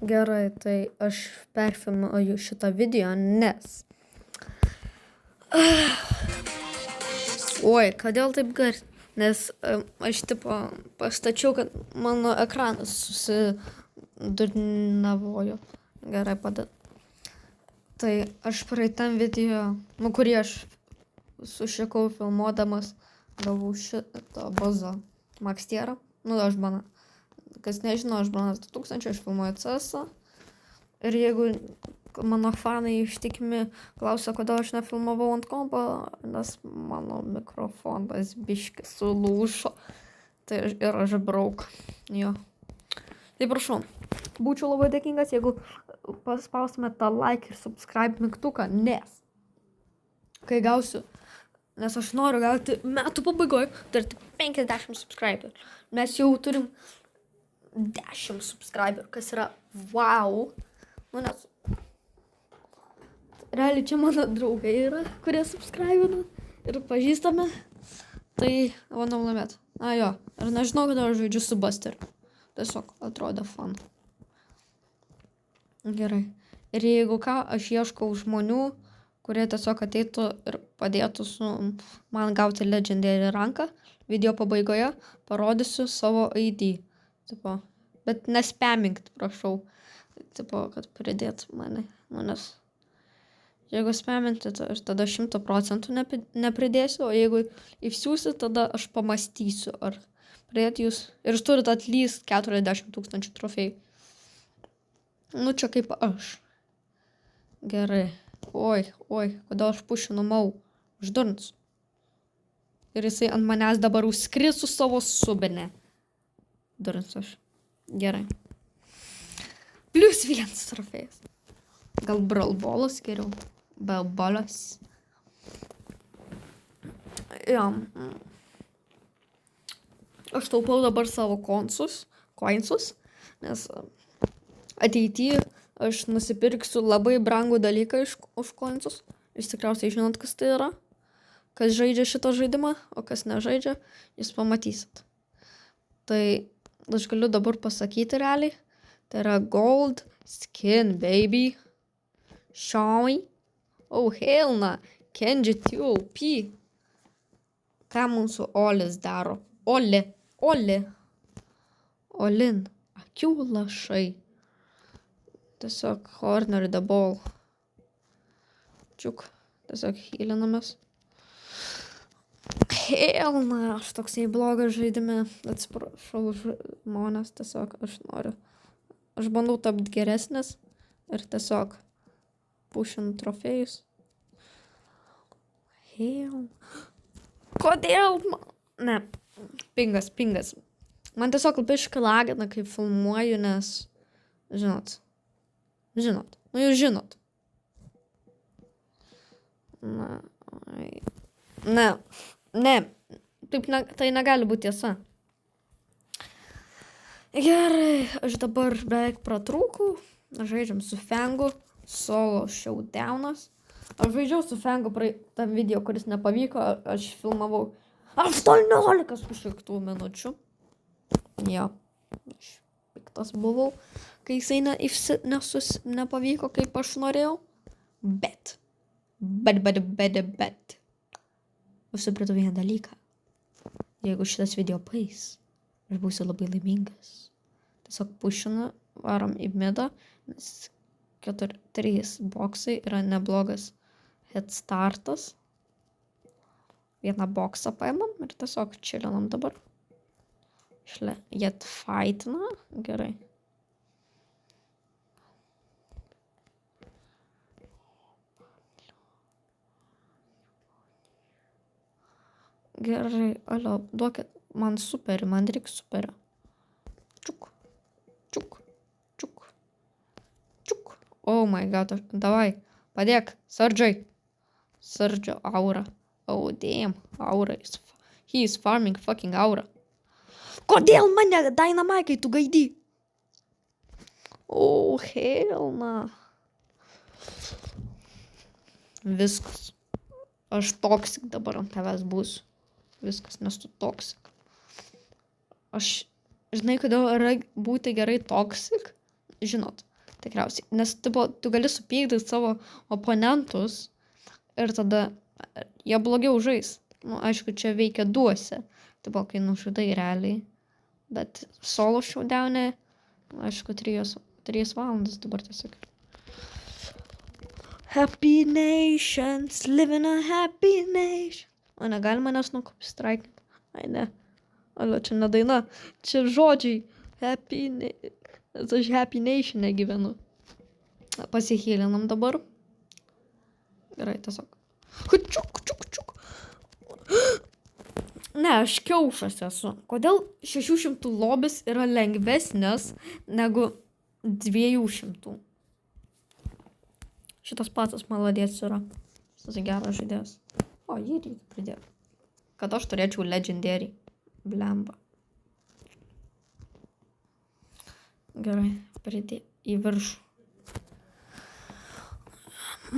Gerai, tai aš perfilmuoju šitą video, nes... Oi, kodėl taip garsiai? Nes aš tipo pastačiau, kad mano ekranas susidurnavojo. Gerai, Tai aš praeitam video, kurį aš sušikau filmuodamas, gavau šitą bazą Makstierą. Aš bana. Kas nežino, aš banas 2000, aš filmuoju CS-ą. Ir jeigu mano fanai ištikimi klausia, kodėl aš nefilmavau ant kompo, nes mano mikrofonas biški sulūžo. Ir aš brauk. Jo. Tai prašau, būčiau labai dėkingas, jeigu paspaustumėte tą like ir subscribe mygtuką, nes kai gausiu, nes aš noriu gauti metų pabaigoje, turėti 50 subscriber. Mes jau turim 10 subscriber, kas yra wow. Nes realiai čia mano draugai yra, kurie subscribina ir pažįstame. Tai manau laimėt. Jo, ir nežinau, kada aš žaidžiu su Buster. Tiesiog atrodo fun. Gerai. Ir jeigu ką, aš ieškau žmonių, kurie tiesiog ateitų ir padėtų man gauti legendary ranką. Video pabaigoje parodysiu savo ID. Tipo, bet nespamink, prašau. Tipo, kad pridėtų mane. Nes jeigu spaminti, tai aš tada 100% nepridėsiu, o jeigu įsiūsi, tada aš pamastysiu, ar pridėti jūs. Ir jūs turite atlyst 40 000 trofėjų. Čia kaip aš. Gerai. Oi, kodėl aš pušinu mau. Uždurns. Ir jisai ant manęs dabar užskris su savo subinė. Durns aš. Gerai. +1 trofėjas. Gal bralbolas geriau. Balbolas. Jo. Aš taupau dabar savo coinsus, nes ateityje aš nusipirksiu labai brangų dalyką už coinsus. Jūs tikriausiai žinot, kas tai yra. Kas žaidžia šitą žaidimą, o kas nežaidžia, jūs pamatysit. Tai aš galiu dabar pasakyti realiai. Tai yra gold skin, baby. Shiny. Oh, hell na. Kenji TOP. Ką mūsų Olis daro? Olin. Akių lašai. Tiesiog corner the ball. Čiuk. Tiesiog healinamės. Hell na. Aš toksai blogas žaidime. Atsiprašau žmonės. Tiesiog aš noriu. Aš bandau tapti geresnis. Ir tiesiog pušinu trofėjus. Hell. Kodėl? Ne. Pingas. Man tiesiog biškai lagina, kai filmuoju, nes... Žinot. Jūs žinot. Ne. Taip tai negali būti tiesa. Gerai. Aš dabar beveik pratrūkau. Žaidžiam su Fangu. Solo showdownas. Aš žaidžiau su Fangu praeitam video, kuris nepavyko. Aš filmavau 18 minučių. Jo. Aš piktas buvau, kai jisai nepavyko, kaip aš norėjau. Bet. Aš supratau vieną dalyką. Jeigu šitas video paeis, aš būsiu labai laimingas. Tiesiog pušinu, varom į midą, nes 3 boksai yra neblogas head startas. Vieną boksą paimam ir tiesiog čilinam dabar. Jet fightina. Gerai. Gerai, alio, duokit man superį, man reikia superio. Čiuk. Oh my god, davai, padėk, Sardžio aura. Oh damn, aura he is farming fucking aura. Kodėl mane Dynamite tu gaidi? Oh hell na. Viskas. Aš toksik dabar ant tavęs būsiu. Viskas, nes tu toksik. Aš, žinai, kodėl yra būti gerai toksik? Žinot, Tikriausiai. Nes tipo, tu gali supykdyti savo oponentus ir tada jie blogiau žais. Nu, aišku, čia veikia duose. Tipo, kai nužudai realiai. Bet solo showdown'e, aišku, 3 valandas dabar tiesiog. Happy nations, living a happy nation. O negali manęs nukopistraikinti. Ai ne. Alio, čia ne daina. Čia žodžiai. Aš happy nation negyvenu. Pasihylinam dabar. Gerai, tiesiog. Čiuk. Ne, aš kiaušas esu. Kodėl 600 lobis yra lengvesnės negu 200? Šitas patas maladės yra. Šitas geras žaidėjas. O, jį reikia pridėti. Kad aš turėčiau legendary. Blemba. Gerai, pridė į viršų.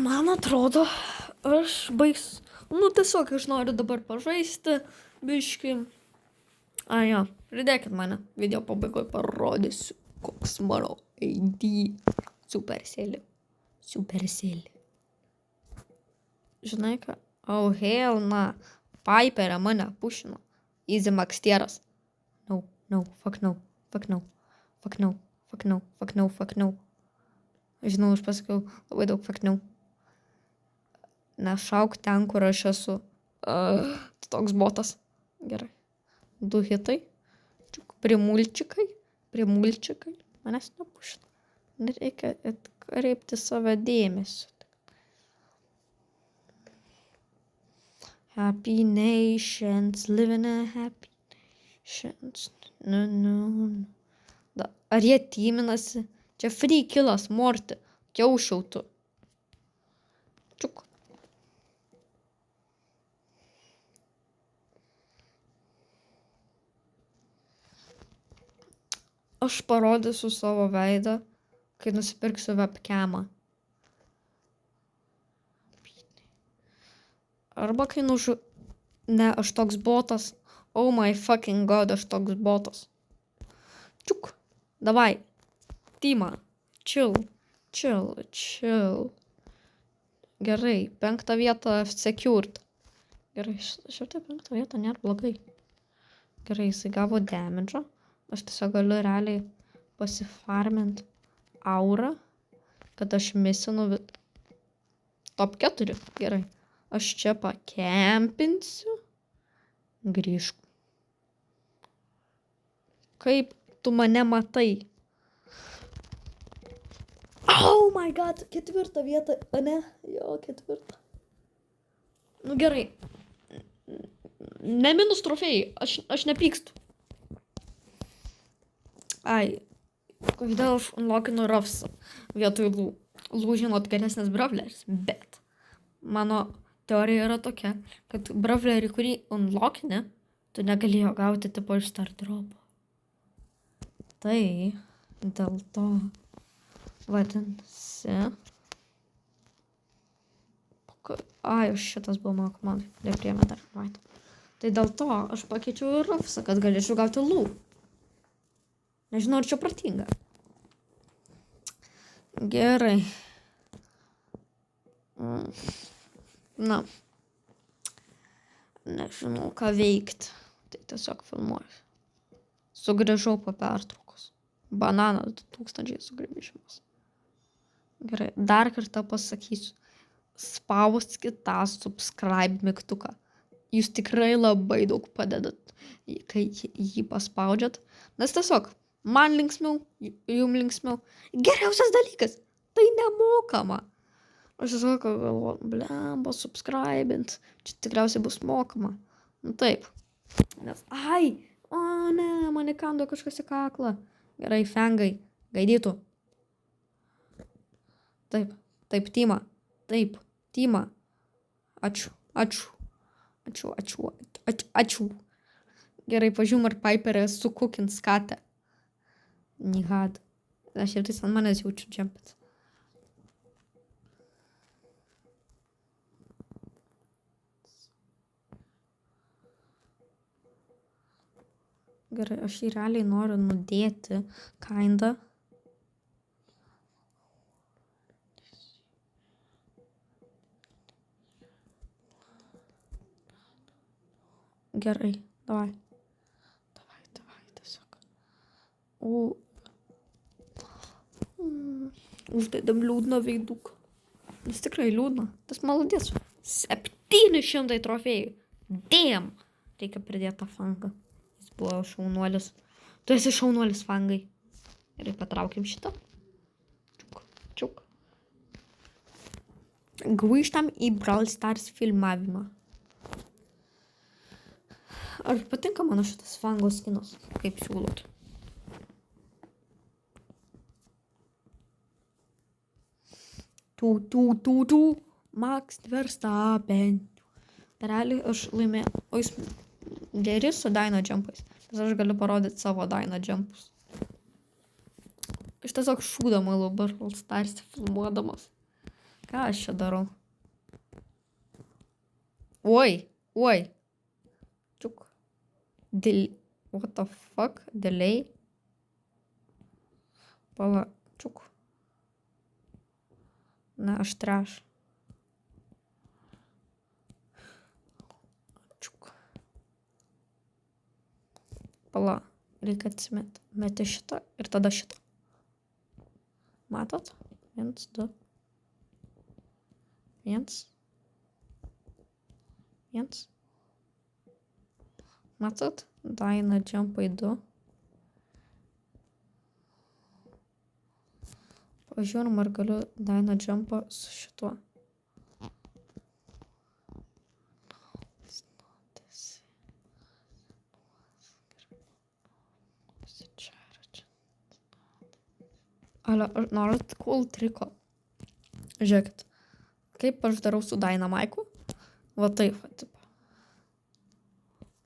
Man atrodo, aš baigs. Nu, tiesiog aš noriu dabar pažaisti. Biški. Jo, pridėkit mane. Video pabaigoje parodysiu, koks mano AD. Supercell. Žinai ką? Oh, hell na. Piperė mane pušino. Easy Maxtieras. No, fuck no. Žinau, aš pasakiau labai daug fuck no. Nešauk ten, kur aš esu. Toks botas. Gerai. 2 hitai. Primulčikai. Manęs nepušina. Nereikia atkreipti save dėmesio. Happy nations, living a happy nations. No. Ar jie tyminasi? Čia free killas, Morty. Kiaušiau tu. Čiuk. Aš parodysiu savo veidą, kai nusipirksiu webcamą. Arba kai Ne, aš toks botas. Oh my fucking god, aš toks botas. Čiuk. Davai. Tima. Chill. Gerai. 5 vietą secured. Gerai. Šiaip 5 vietą nėra blogai. Gerai, jisai gavo damage'ą. Aš tiesiog galiu realiai pasifarmint aurą, kad aš misinu top 4. Gerai. Aš čia pakempinsiu. Grįžk. Kaip tu mane matai? Oh my god, 4 vietą, ne? Jo, 4. Nu gerai. Ne minus trofėjai, aš nepykstu. Ai, kodėl aš unlockinu Ruffsą vietoj Lų. Lų, žinot, geresnės brawleris, bet mano teorija yra tokia, kad brawlerį, kurį unlockini, tu negalėjo gauti tipo iš start dropo. Tai dėl to vadinasi. Ai, šitas buvo mano komandai. Nepriėmė dar. Right. Tai dėl to aš pakeičiau ir Ruffsą, kad galėčiau gauti Lų. Nežinau, ar čia pratinga. Gerai. Na. Nežinau, ką veikti. Tai tiesiog filmuoju. Sugrįžau po pertraukos. Bananas 2000 sugrįžimas. Gerai, dar kartą pasakysiu. Spauskit tą subscribe mygtuką. Jūs tikrai labai daug padedat, kai jį paspaudžiat. Nes tiesiog, man linksmiau, jum linksmiau. Geriausias dalykas, tai nemokama. Aš tiesiog galvoju, blemba, subscribint. Čia tikriausiai bus mokama. Nu taip. Nes, o ne, mane kando kažkas į kaklą. Gerai, fengai, gaidytų. Taip, Tima. Taip, Tima. Ačiū. Gerai, pažiūrėjom, ar Piperė sukukins katę. Nihad. Aš jau tais ant manęs jaučiu džempet. Gerai, aš jį realiai noriu nudėti, kinda. Gerai, davai. Tiesiog. Uždedam liūdną veiduką. Jis tikrai liūdna. Tas maladės. 700 trofėjų. Damn! Reikia pridėti tą fangą. Jis buvo šaunuolis. Tu esi šaunuolis, fangai. Gerai, patraukim šitą. Čiuk. Grįžtam į Brawl Stars filmavimą. Ar patinka mano šitas fango skinas? Kaip siūlot? Tu. Max Verstappen. Realiai aš laimėjau. O jis geri su Dyna jumpais. Nes aš galiu parodyti savo Dyna jumpus. Aš tiesiog šūdama dabar Brawl Stars filmuodamas. Ką aš čia darau? Oi. Čiuk. What the fuck? Delay. Pala. Čiuk. Na, aš trash. Čiuk. Pala. Reikia atsimeti. Meti šitą ir tada šitą. Matot? 1, 2. 1. Matot? Dyna jumpai 2. Pažiūrim, ar galiu Dyna jumpą su šituo. Ale, norit cool triko. Žiūrėkit. Kaip aš darau su Dynamaiku? Va taip, va, tipo.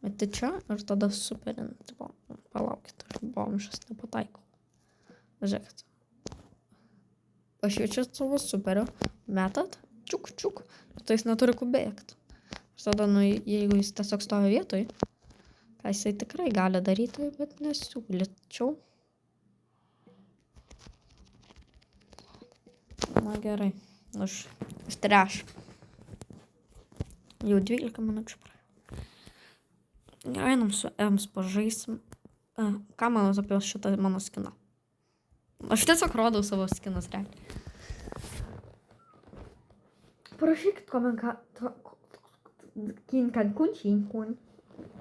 Meti čia ir tada superin, tipo. Palaukit, aš bomžas nepataikau. Žiūrėkit. Aš jaučiu savo superio. Metat. Čiuk. Ir tai jis neturi kur bėgti. Ir tada, jeigu jis tiesiog stovi vietoj, ką jisai tikrai gali daryti, bet nesiūlyčiau. Na gerai. Aš trash. Jau 12 minučių praėjo. Einam su Ems pažaisim. Ką manot apie šitą mano skiną? Aš tiesiog rodau savo skinus realiai. Parašykit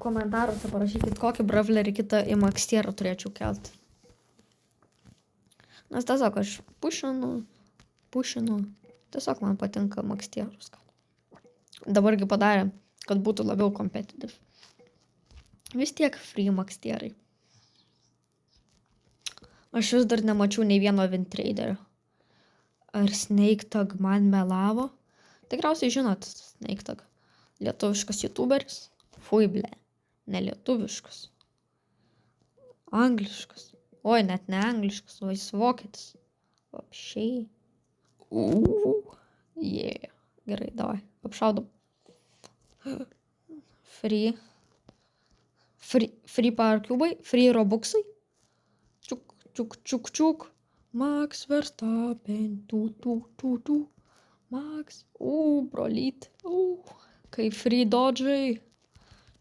komentaruose parašykit, kokį bravlerį kitą į Maxtierą turėčiau kelti. Nes tiesiog aš pušinu. Tiesiog man patinka Maxtierus. Dabargi padarė, kad būtų labiau competitive. Vis tiek free Maxtierai. Aš vis dar nemačiau nei vieno Vintraderio. Ar Snaketag man melavo? Tikriausiai žinot Snaketag. Lietuviškas youtuberis. Fui ble. Ne lietuviškas. Angliškas. Oi, net ne angliškas, o jis vokietis. Apšiai. Yeah. Gerai, davai. Apšaudom. Free parkubai. Free robuxai. Čiuk. Max Verstappen. Tu. Max. Brolyt. Kai free dodžai.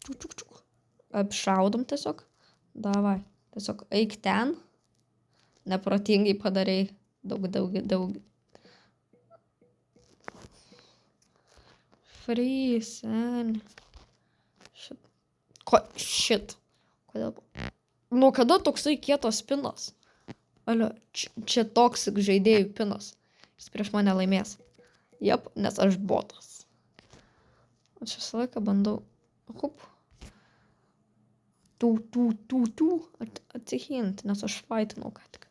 Čiuk. Apšaudom tiesiog. Davai. Tiesiog eik ten. Neprotingai padarei. Daug. Free sen. Shit. Kodėl? Nuo kada toksai kietas pinas? Alio, čia toksik žaidėjų pinas. Jis prieš mane laimės. Jep, nes aš botas. Aš visą laiką bandau. Hup. Tu. Atsihinti, nes aš faitinau ką tik.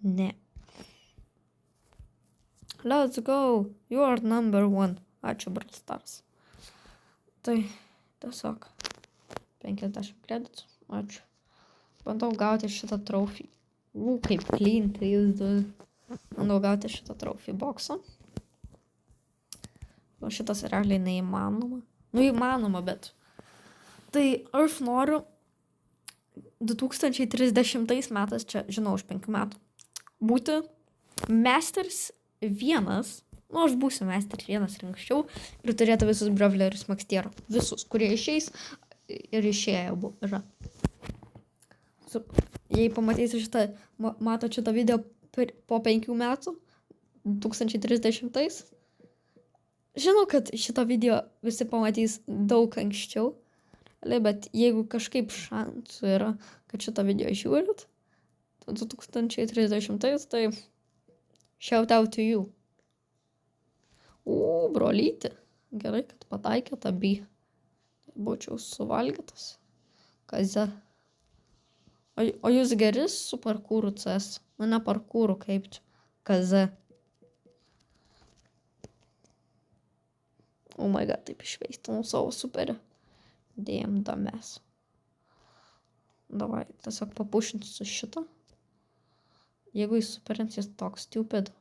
Ne. Let's go. You are number 1. Ačiū Brawl Stars. Tai tiesiog 50 kreditų. Ačiū. Bandau gauti šitą trofį. Kaip clean 3-2. Bandau gauti šitą trofį boksą. O šitas realiai neįmanoma. Įmanoma, bet. Tai aš noriu 2030 metais, čia žinau, už 5 metų, būti Masters 1, nu aš būsiu Masters 1 ir anksčiau, ir turėtų visus brawlerius Maxtiero. Visus, kurie išeis ir išėję yra. Jei pamatysi šitą, mato šitą video po 5 metų, 2030, žinau, kad šitą video visi pamatys daug anksčiau, bet jeigu kažkaip šansų yra, kad šitą video žiūrit 2030, tai shout out to you. O, brolyti, gerai, kad pataikė tą B. Būčiau suvalgytas. Kaze. O jūs geri su parkūru CS? Nu, ne parkūru, kaip čia. Kaze. Oh my god, taip išveistinau savo superį. Damn dumbass. Davai, tiesiog papušinti su šito. Jeigu jis superins, jis toks stupid.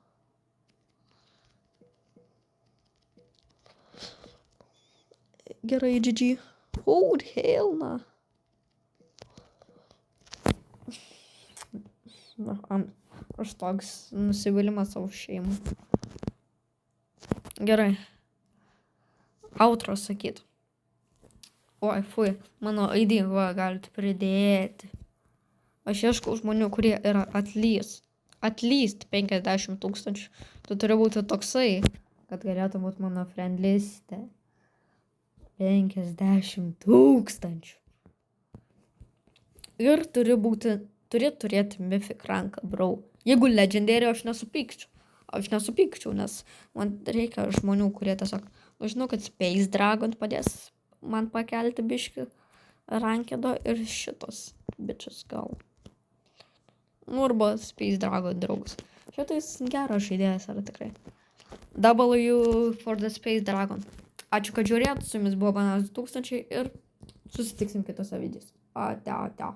Gerai, GG. Oh, hell na. Aš toks nusivylimas savo šeimą. Gerai. Outro sakyt. Oi, fui, mano ID galite pridėti. Aš ieškau žmonių, kurie yra at least 50 000. Tu turi būti toksai, kad galėtų būti mano friend liste. 50 000. Ir turi turėti mythic ranką, bro. Jeigu legendary, aš nesupykčiau, nes man reikia žmonių, kurie tiesiog, žinau, kad Space Dragon padės man pakelti biškį rankedo ir šitos bičias gal. Nu, arba Space Dragon draugas. Šitais geras žaidėjas yra tikrai. W for the Space Dragon. Ačiū, kad žiūrėjot, su jumis buvo Bananas 2000 ir susitiksim kitose videose. Ate.